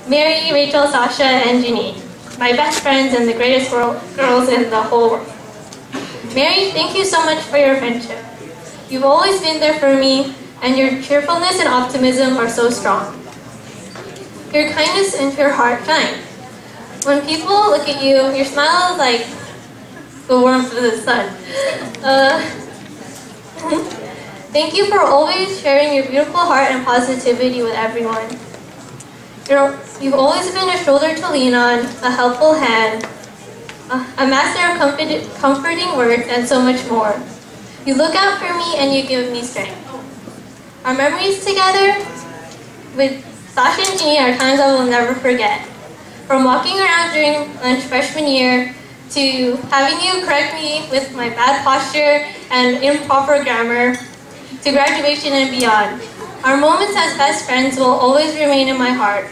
Mary, Rachel, Sasha, and Janine, my best friends and the greatest girls in the whole world. Mary, thank you so much for your friendship. You've always been there for me, and your cheerfulness and optimism are so strong. Your kindness and your heart shine. When people look at you, your smile is like the warmth of the sun. Thank you for always sharing your beautiful heart and positivity with everyone. You've always been a shoulder to lean on, a helpful hand, a master of comforting words, and so much more. You look out for me and you give me strength. Our memories together with Sasha and Janine are times I will never forget. From walking around during lunch freshman year to having you correct me with my bad posture and improper grammar, to graduation and beyond. Our moments as best friends will always remain in my heart.